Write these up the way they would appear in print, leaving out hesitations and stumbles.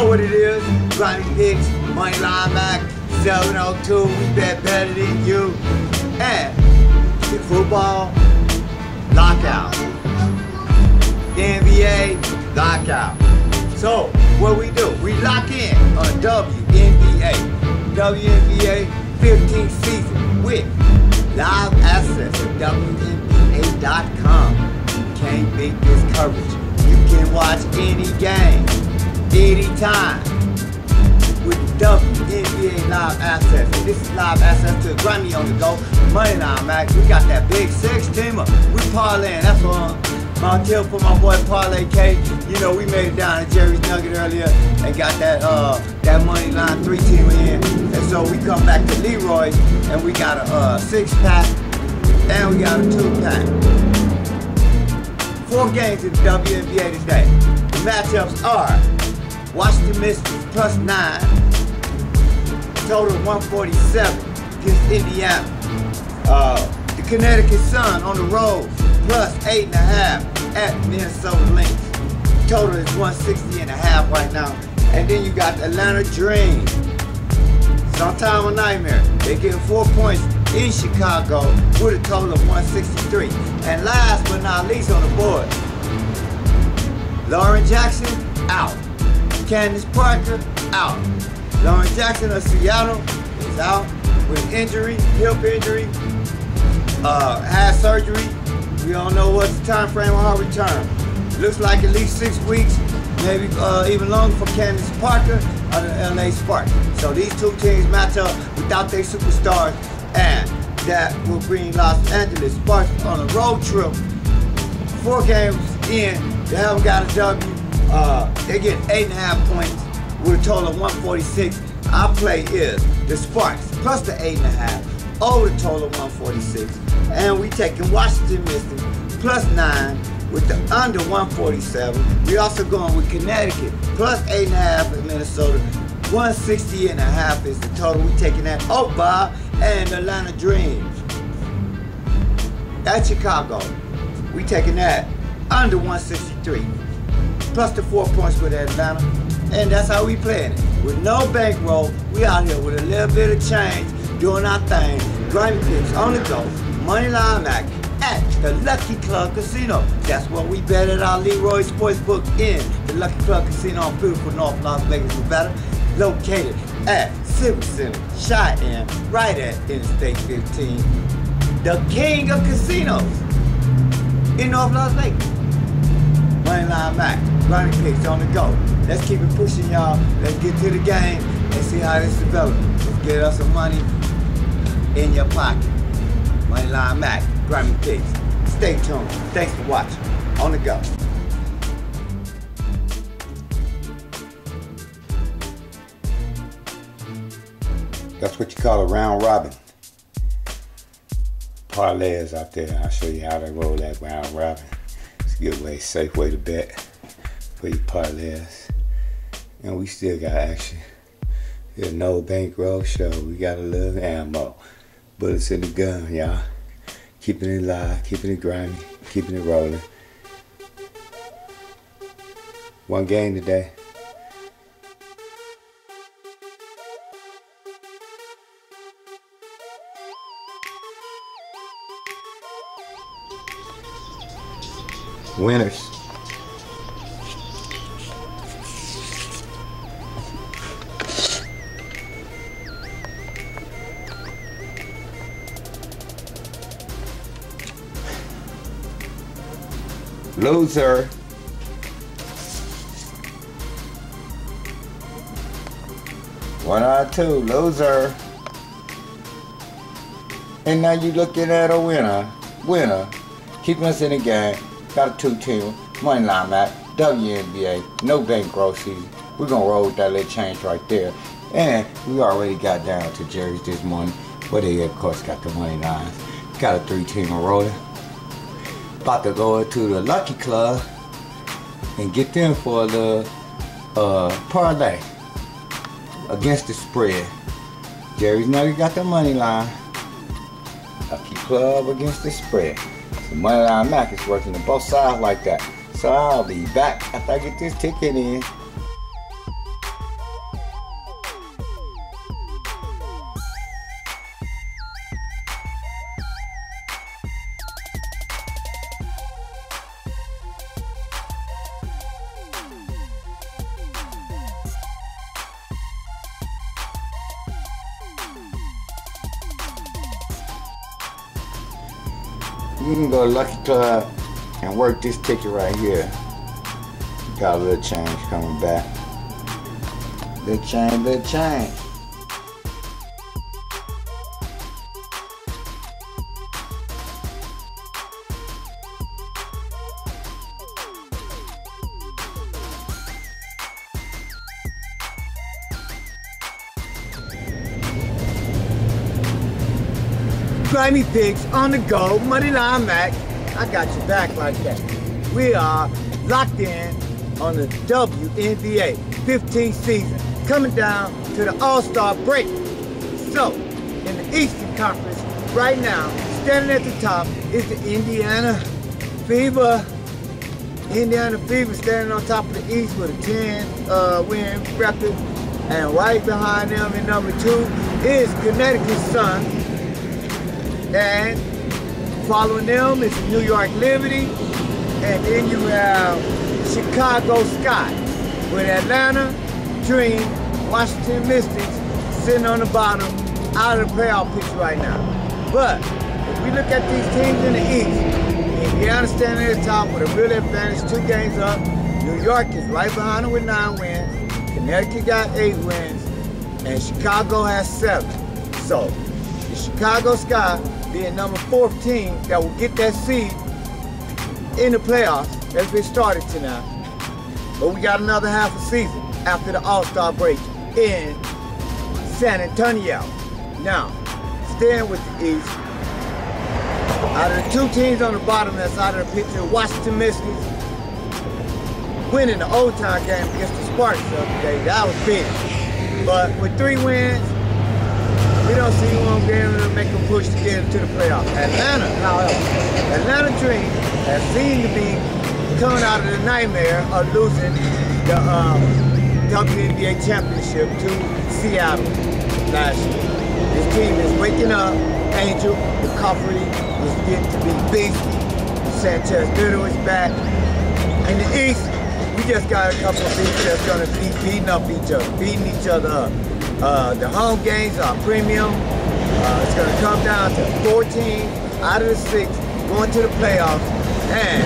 what it is. Grimy Picks, Moneyline Mack, 702. We bet better than you. And the football lockout. NBA lockout. So what we do? We lock in on WNBA 15th season with live access at WNBA.com. You can't beat this coverage. You can watch any game, anytime with WNBA live access. And this is live access to Grimy on the go. Moneyline Mack. We got that big 6-teamer. We parlaying. That's what my tip for my boy Parlay K. You know, we made it down to Jerry's Nugget earlier and got that Moneyline 3-teamer in. And so we come back to Leroy and we got a 6-pack and we got a 2-pack. 4 games in the WNBA today. The matchups are Washington Mystics +9, total 147 against Indiana. The Connecticut Sun on the road +8.5 at Minnesota Lynx. Total is 160.5 right now. And then you got the Atlanta Dream. Sometime a nightmare. They get 4 points in Chicago with a total of 163. And last but not least on the board, Lauren Jackson out. Candace Parker out. Lauren Jackson of Seattle is out with injury, hip injury, had surgery. We don't know what's the time frame on her return. Looks like at least 6 weeks, maybe even longer for Candace Parker of the LA Sparks. So these two teams match up without their superstars, and that will bring Los Angeles Sparks on a road trip. 4 games in, they haven't got a W. They get 8.5 points with a total of 146. Our play is the Sparks plus the 8.5 over the total of 146. And we taking Washington Mystics +9 with the under 147. We also going with Connecticut +8.5 in Minnesota. 160.5 is the total. We taking that over, and Atlanta Dreams at Chicago. We taking that under 163. Plus the 4 points with Atlanta. And that's how we playing it. With no bankroll, we out here with a little bit of change, doing our thing. Grimy Picks on the go. Moneyline Mack at the Lucky Club Casino. That's what we bet at our Leroy Sportsbook in the Lucky Club Casino on beautiful North Las Vegas, Nevada. Located at Civic Center, Cheyenne, right at Interstate 15. The king of casinos in North Las Vegas. Moneyline Mack, Grimy Picks on the go. Let's keep it pushing, y'all. Let's get to the game and see how this develops. Let's get us some money in your pocket. Moneyline Mack, Grimy Picks. Stay tuned. Thanks for watching. On the go. That's what you call a round robin. Parlays out there. I'll show you how to roll that round robin. It's a good way, safe way to bet for your parlays. And we still got action. There's no bankroll show. We got a little ammo. Bullets in the gun, y'all. Keeping it live, keeping it grimy, keeping it rolling. 1 game today. Winners. Loser. One out of 2, loser. And now you looking at a winner. Keeping us in the game. Got a 2-teamer. Moneyline Mack, WNBA, no bankroll season. We're gonna roll with that little change right there. And we already got down to Jerry's this morning, where they of course got the money lines. Got a 3-teamer rolling. About to go into the Lucky Club and get them for the parlay against the spread. Jerry's Nugget got the money line. Lucky Club against the spread. So Moneyline Mack is working on both sides like that. So I'll be back after I get this ticket in. You can go to Lucky Club and work this ticket right here. Got a little change coming back. Little change, little change. Grimy Pigs on the go, Moneyline Mack. I got your back like that. We are locked in on the WNBA 15th season, coming down to the All-Star break. So, in the Eastern Conference, right now, standing at the top is the Indiana Fever. Indiana Fever standing on top of the East with a 10-win record. And right behind them in number 2 is Connecticut Sun. And following them is New York Liberty, and then you have Chicago Sky with Atlanta Dream, Washington Mystics sitting on the bottom, out of the playoff picture right now. But if we look at these teams in the East, Indiana standing at the top with a real advantage, 2 games up. New York is right behind them with 9 wins. Connecticut got 8 wins, and Chicago has 7. So the Chicago Sky being number 4th team that will get that seed in the playoffs that's been started tonight. But we got another half a season after the All-Star break in San Antonio. Now, staying with the East, out of the 2 teams on the bottom that's out of the picture, Washington Mystics winning the overtime game against the Spartans the other day. That was big. But with 3 wins, we don't see one being able to make a push to get into the playoffs. Atlanta, however, Atlanta Dream has seemed to be coming out of the nightmare of losing the WNBA championship to Seattle last year. This team is waking up. Angel, McCaffrey is getting to be beasty. Sanchez Little is back. In the East, we just got a couple of teams that's going to be beating each other up. The home games are premium. It's going to come down to 14 out of the 6 going to the playoffs. And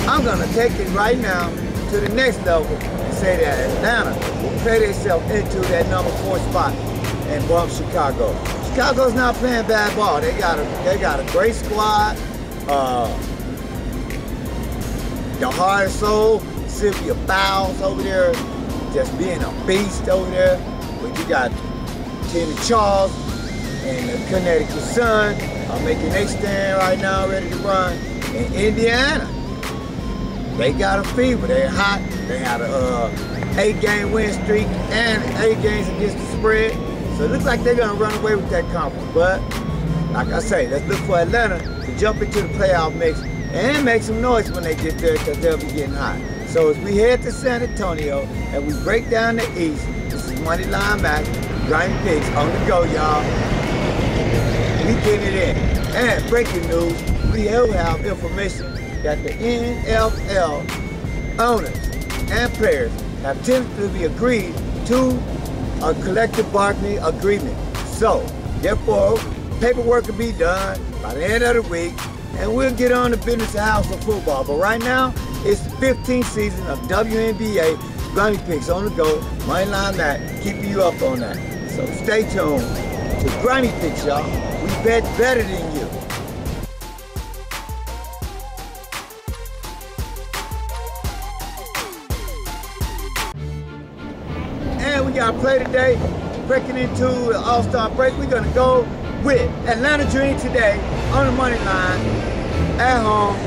I'm going to take it right now to the next level and say that Atlanta will play themselves into that number 4 spot and bump Chicago. Chicago's not playing bad ball. They got a great squad. The Heart and Soul, Sylvia Fowles over there, just being a beast over there. But you got Tina Charles and the Connecticut Sun are making their stand right now, ready to run. In Indiana, they got a fever. They're hot. They had a 8-game win streak and 8 games against the spread. So it looks like they're going to run away with that conference. But like I say, let's look for Atlanta to jump into the playoff mix and make some noise when they get there, because they'll be getting hot. So as we head to San Antonio and we break down the East, this is Moneyline Mack, Grimy Pigs on the go, y'all. We getting it in. And breaking news, we will have information that the NFL owners and players have tentatively agreed to a collective bargaining agreement. So, therefore, paperwork will be done by the end of the week, and we'll get on the business of house of football. But right now, it's the 15th season of WNBA Grimy Pigs on the go. Moneyline Mack, keeping you up on that. So stay tuned to Grimy Pigs, y'all. We bet better than you. And we got a play today, breaking into the All-Star break. We're going to go with Atlanta Dream today on the money line at home.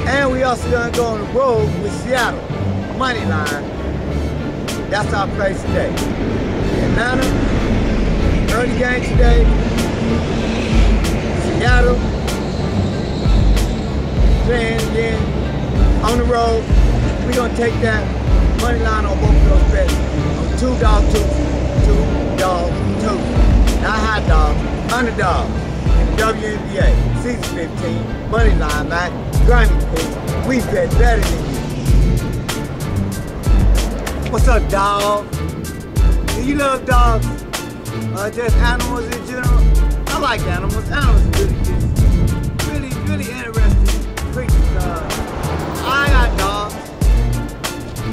And we also going to go on the road with Seattle, money line. That's our play today. Atlanta, early game today. Seattle, playing again on the road. We're going to take that money line on both of those bets. On 2-dog Tuesday. 2-dog Tuesday. Not hot dogs, underdogs. In the WNBA, season 15, Moneyline Mack, Grimy Pigs. We bet better than you. What's up, dog? Do you love dogs? Just animals in general? I like animals. Animals are really really interested in creatures. I got dogs.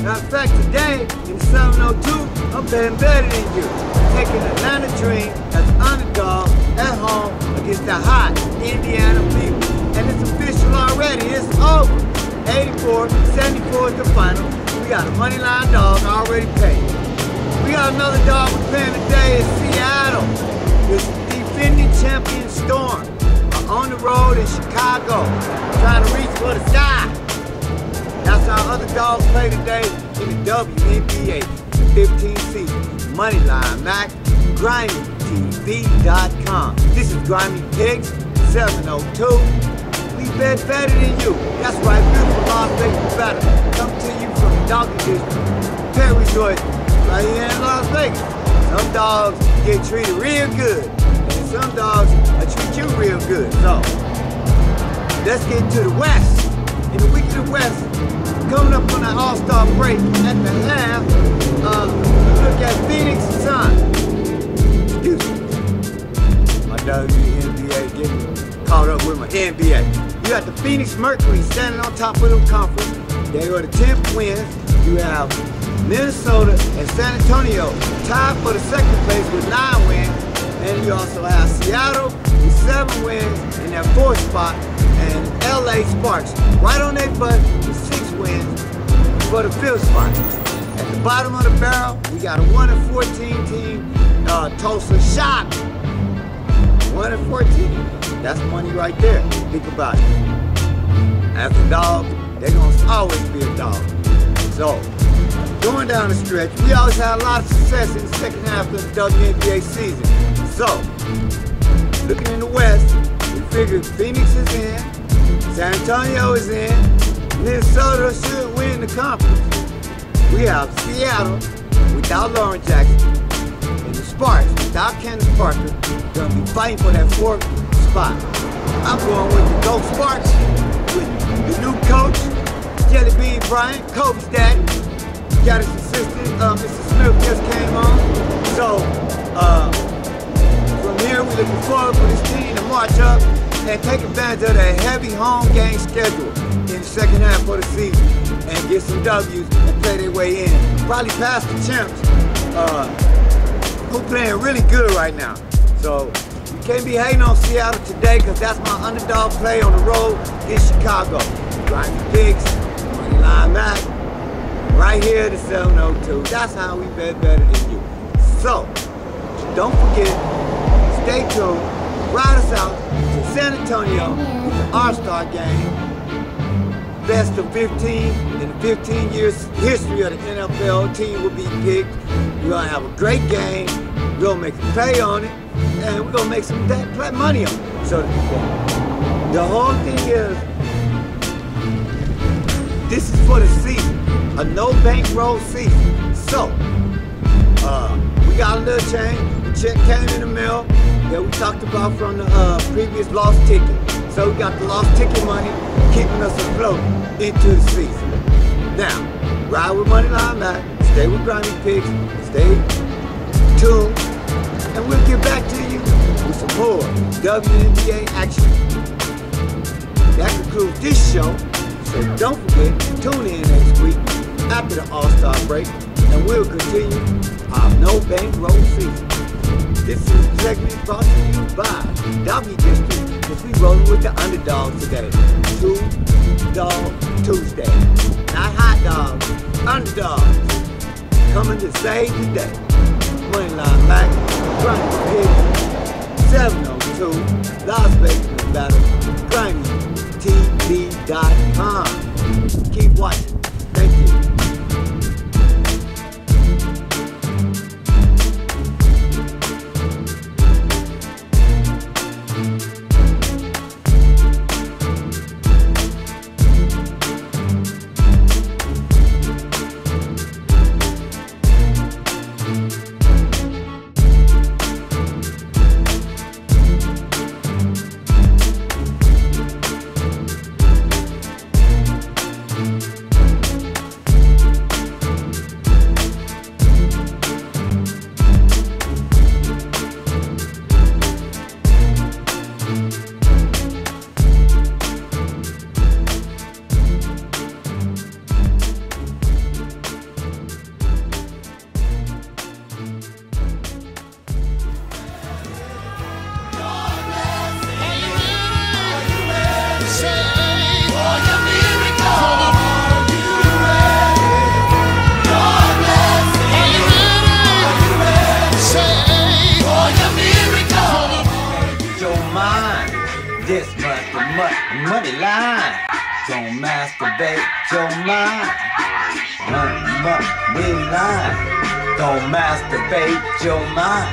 Matter of fact, today in 702, I'm betting better than you. Taking Atlanta Dream as an underdog at home against the hot Indiana people. And it's official already. It's over. 84-74 is the final. We got a Moneyline dog already paid. We got another dog we're playing today in Seattle. It's defending champion Storm. On the road in Chicago, trying to reach for the sky. That's our other dogs play today in the WNBA 15 season. Moneyline Mack, GrimeyTV.com. This is Grimy Pigs 702. We bet better than you. That's right, beautiful Las Vegas better. Come to you from the Doggy District, Pet Resort, right here in Las Vegas. Some dogs get treated real good. Some dogs treat you real good. So, let's get to the West. In the week of the West, coming up on that All-Star break at the half, look at Phoenix Suns. Excuse me. My WNBA getting caught up with my NBA. You got the Phoenix Mercury standing on top of the conference. They are the 10th wins. You have Minnesota and San Antonio tied for the second place with 9 wins. And you also have Seattle with 7 wins in that 4th spot, and LA Sparks right on their butt with 6 wins for the 5th spot. At the bottom of the barrel, we got a 1-14 team, Tulsa Shock. 1-14. That's money right there. Think about it. As a dog, they're gonna always be a dog. So, going down the stretch, we always had a lot of success in the second half of the WNBA season. So, looking in the West, we figured Phoenix is in, San Antonio is in, Minnesota should win the conference. We have Seattle without Lauren Jackson, and the Sparks without Candace Parker gonna be fighting for that 4th spot. I'm going with the Go Sparks, with the new coach, Jelly Bean Bryant, Kobe's daddy. Got his assistant, Mr. Smith just came on. So, from here, we're looking forward for this team to march up and take advantage of that heavy home game schedule in the second half of the season and get some W's and play their way in. Probably past the champs, who playing really good right now. So, you can't be hating on Seattle today because that's my underdog play on the road in Chicago. Grimy Pigs, Moneyline Mack, right here at the 702. That's how we bet better than you. So, don't forget, stay tuned, ride us out to San Antonio with the All-Star game. Best of 15 in the 15 years history of the NFL team will be picked. We're gonna have a great game. We're gonna make a play on it, and we're gonna make some play money on it. So the whole thing is, this is for the season, a no bankroll season. So, we got a little change. The check came in the mail that we talked about from the previous lost ticket. So we got the lost ticket money keeping us afloat into the season. Now, ride with Moneyline Mack, stay with Grimy Pigs, stay tuned, and we'll get back to you with some more WNBA action. That concludes this show, so don't forget to tune in next week after the All-Star break, and we'll continue our no bankroll season. This is a segment brought to you by Doggy District, because we rolling with the underdogs today. 2-Dog Tuesday. Not hot dogs, underdogs. Coming to save the day. Moneyline Mack, Grimy Pigs, 702, Las Vegas, Nevada, GrimeyTV.com. Keep watching. Thank you. this month, the Moneyline. Don't masturbate your mind. Moneyline. Don't masturbate your mind.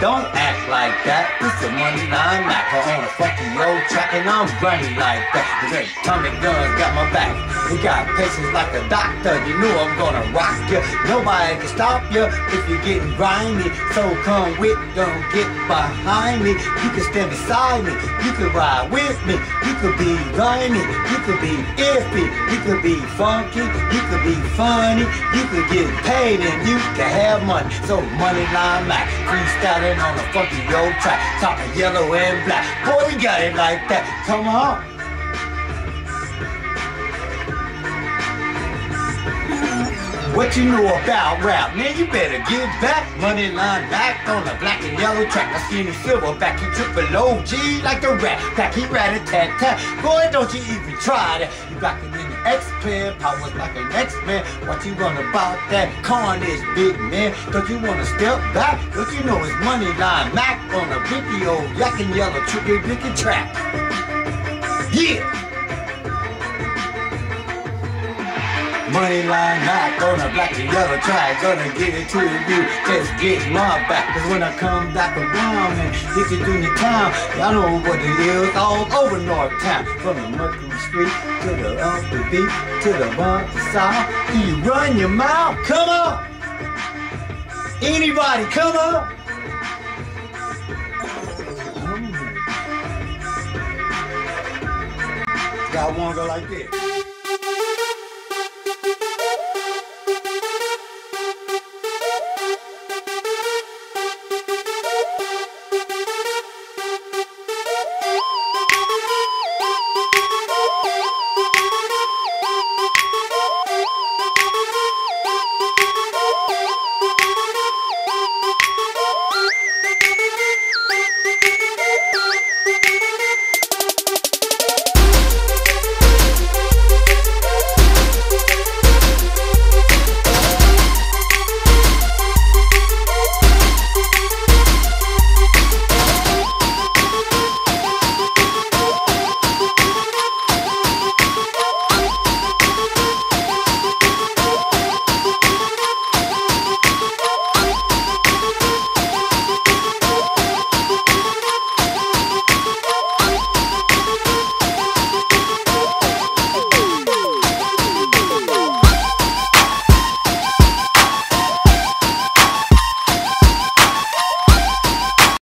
Don't act like that. It's a Moneyline Mack on a fucking road track, and I'm running like that. The Tommy guns got my back. We got patience like a doctor. You know I'm gonna rock you. Nobody can stop you if you're getting grimy. So come with, don't get behind me. You can stand beside me. You can ride with me. You could be grimy. You could be iffy. You could be funky. You could be funny. You could get paid and you can have money. So Moneyline Mack, freestyling on a funky old track, talking yellow and black. Boy, we got it like that. Come on. What you know about rap? Man, you better give back. Moneyline Mack on the black and yellow track. I seen him silverback, he triple OG like the rat pack. He rat-a-tat-tat. Boy, don't you even try that. You back in the X-Player, powers like an X-Man. What you want about that carnage, big man? Don't you wanna step back? What you know is Moneyline Mack on a blicky old yak and yellow tricky blicky track. Yeah! Moneyline Mack on a black and yellow track, gonna get it to you, just get my back. Cause when I come back around and hit you through the town, y'all know what it is, all over North Town. From the Mercury Street to the up the beat, to the bump the south. Do you run your mouth? Come on! Anybody, come on! Got one go like this.